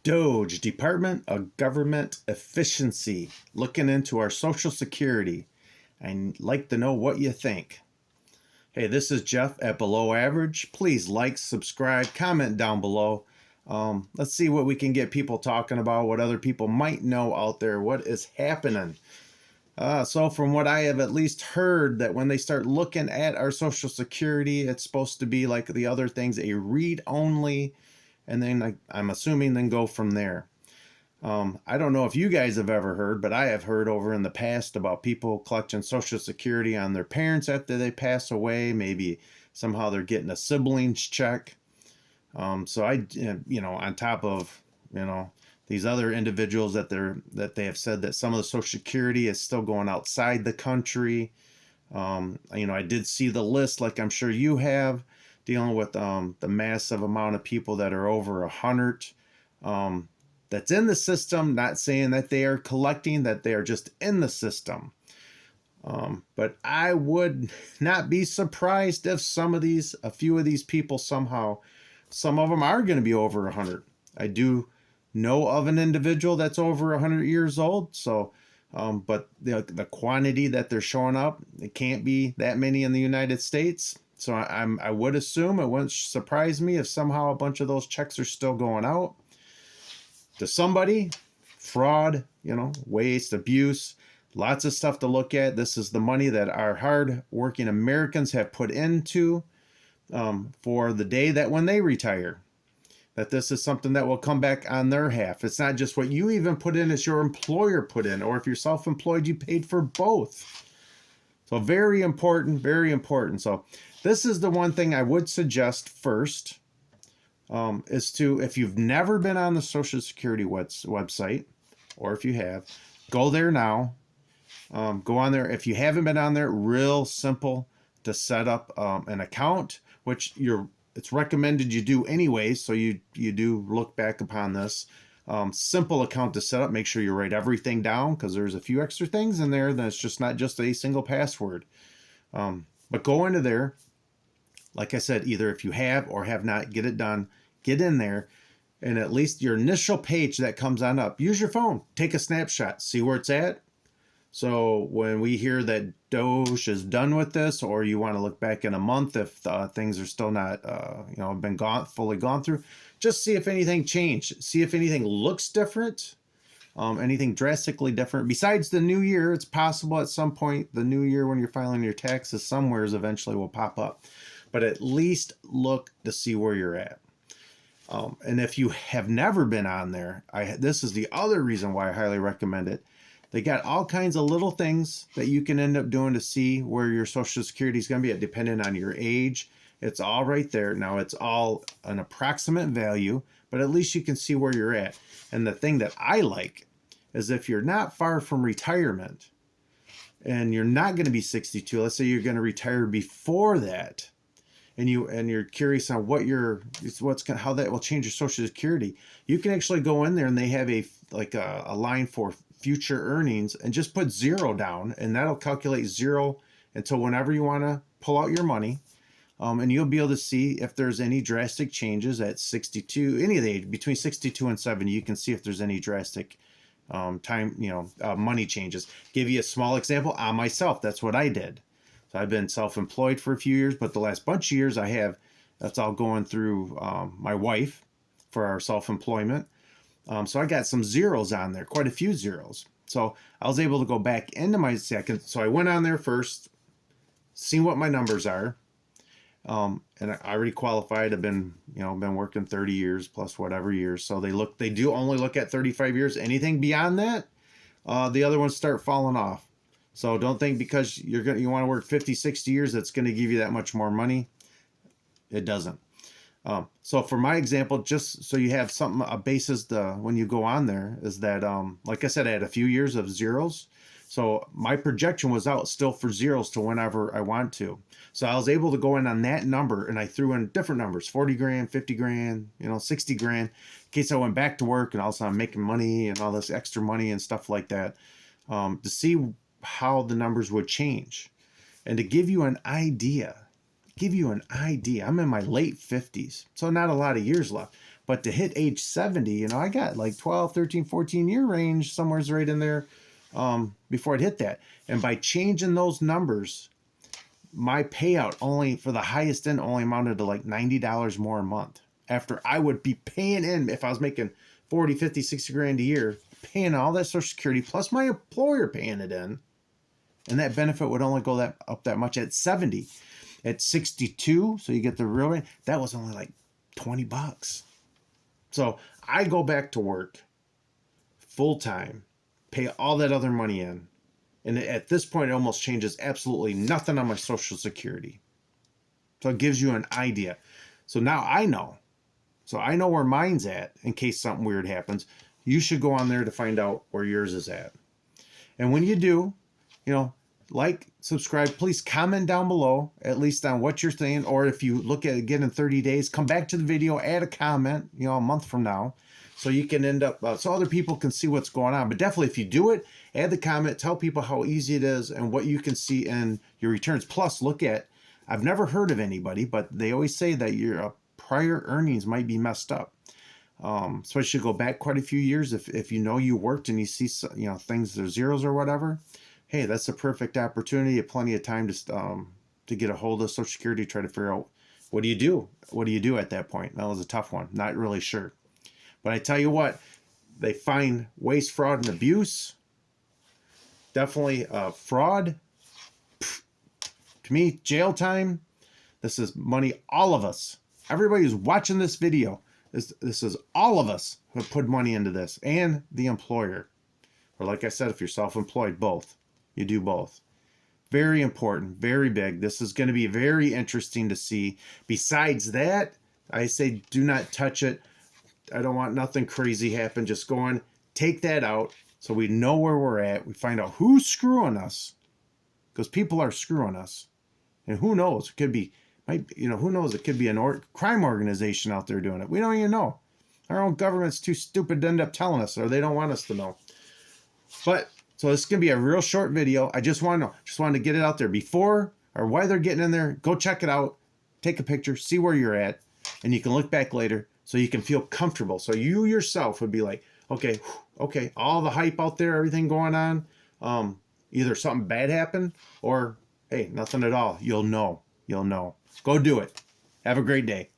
DOGE, Department of Government Efficiency, looking into our Social Security. I'd like to know what you think. Hey, this is Jeff at Below Average. Please like, subscribe, comment down below. Let's see what we can get people talking about, what other people might know out there, what is happening. So from what I have at least heard, that when they start looking at our Social Security, it's supposed to be like the other things, a read-only, and then I'm assuming then go from there. I don't know if you guys have ever heard, but I have heard over in the past about people collecting Social Security on their parents after they pass away. Maybe somehow they're getting a siblings check. So on top of, these other individuals that they have said that some of the Social Security is still going outside the country. I did see the list, like I'm sure you have, dealing with the massive amount of people that are over 100. That's in the system, not saying that they are collecting, that they are just in the system. But I would not be surprised if a few of these people somehow, some of them are going to be over 100. I do know of an individual that's over 100 years old. So, but the quantity that they're showing up, it can't be that many in the United States. So I would assume it wouldn't surprise me if somehow a bunch of those checks are still going out to somebody. Fraud, waste, abuse, lots of stuff to look at. This is the money that our hard-working Americans have put into for the day that when they retire, that this is something that will come back on their half. It's not just what you even put in, it's your employer put in, or if you're self-employed, you paid for both. So very important, very important. So this is the one thing I would suggest first. Is to, if you've never been on the Social Security website, or if you have, go there now. Go on there. If you haven't been on there, real simple to set up an account, which it's recommended you do anyways. So you do look back upon this. Simple account to set up. Make sure you write everything down, because there's a few extra things in there that's just not just a single password. But go into there. Like I said, either if you have or have not, get it done, get in there, and at least your initial page that comes on up, use your phone, take a snapshot, see where it's at. So when we hear that DOGE is done with this, or you want to look back in a month if things are still not, fully gone through, just see if anything changed. See if anything looks different, anything drastically different. Besides the new year, it's possible at some point, the new year when you're filing your taxes, somewheres eventually will pop up. But at least look to see where you're at. And if you have never been on there, this is the other reason why I highly recommend it. They got all kinds of little things that you can end up doing to see where your Social Security is going to be at, depending on your age. It's all right there. Now, it's all an approximate value, but at least you can see where you're at. And the thing that I like is if you're not far from retirement and you're not going to be 62, let's say you're going to retire before that, and you're curious on how that will change your Social Security, you can actually go in there and they have a line for future earnings, and just put 0 down, and that'll calculate 0 until whenever you want to pull out your money. And you'll be able to see if there's any drastic changes at 62, any of the age between 62 and 70. You can see if there's any drastic money changes. Give you a small example on myself. That's what I did. So I've been self-employed for a few years, but the last bunch of years that's all going through my wife for our self-employment. So I got some zeros on there, quite a few zeros. So I was able to go back into my second. So I went on there first, see what my numbers are. And I already qualified. I've been working 30 years plus whatever years. So they do only look at 35 years. Anything beyond that, the other ones start falling off. So don't think because you want to work 50, 60 years, that's going to give you that much more money. It doesn't. So for my example, just so you have a basis when you go on there, is that, like I said, I had a few years of zeros. So my projection was out still for zeros to whenever I want to. So I was able to go in on that number, and I threw in different numbers, 40 grand, 50 grand, 60 grand, in case I went back to work and also I'm making money and all this extra money and stuff like that, to see how the numbers would change. And to give you an idea, I'm in my late 50s, so not a lot of years left. But to hit age 70, you know, I got like 12, 13, 14-year range, somewhere's right in there before it hit that. And by changing those numbers, my payout only for the highest end only amounted to like $90 more a month. After I would be paying in, if I was making 40, 50, 60 grand a year, paying all that Social Security, plus my employer paying it in. And that benefit would only go up that much at 70. At 62, so you get the real rate, that was only like $20. So I go back to work full time, pay all that other money in. And at this point, it almost changes absolutely nothing on my Social Security. So it gives you an idea. So now I know. So I know where mine's at in case something weird happens. You should go on there to find out where yours is at. And when you do, you know, like, subscribe, please comment down below, at least on what you're saying. Or if you look at it again in 30 days, come back to the video, add a comment, you know, a month from now. So you can end up, so other people can see what's going on. But definitely if you do it, add the comment, tell people how easy it is and what you can see in your returns. Plus, look at, I've never heard of anybody, but they always say that your prior earnings might be messed up. Especially go back quite a few years. If you know you worked and you see, you know, things, there's zeros or whatever, hey, that's a perfect opportunity. Plenty of time to get a hold of Social Security, try to figure out what do you do? What do you do at that point? That was a tough one. Not really sure. But I tell you what, they find waste, fraud, and abuse. Definitely fraud. To me, jail time. This is money all of us. Everybody who's watching this video, this is all of us who put money into this, and the employer. Or like I said, if you're self-employed, both. You do both. Very important, very big. This is going to be very interesting to see. Besides that, I say do not touch it. I don't want nothing crazy happen. Just go on, take that out so we know where we're at. We find out who's screwing us, because people are screwing us. And who knows? It could be, who knows? It could be a crime organization out there doing it. We don't even know. Our own government's too stupid to end up telling us, or they don't want us to know. But so this is going to be a real short video. I just wanted to get it out there before or while they're getting in there. Go check it out. Take a picture. See where you're at. And you can look back later so you can feel comfortable. So you yourself would be like, okay, all the hype out there, everything going on, either something bad happened or, hey, nothing at all. You'll know. Go do it. Have a great day.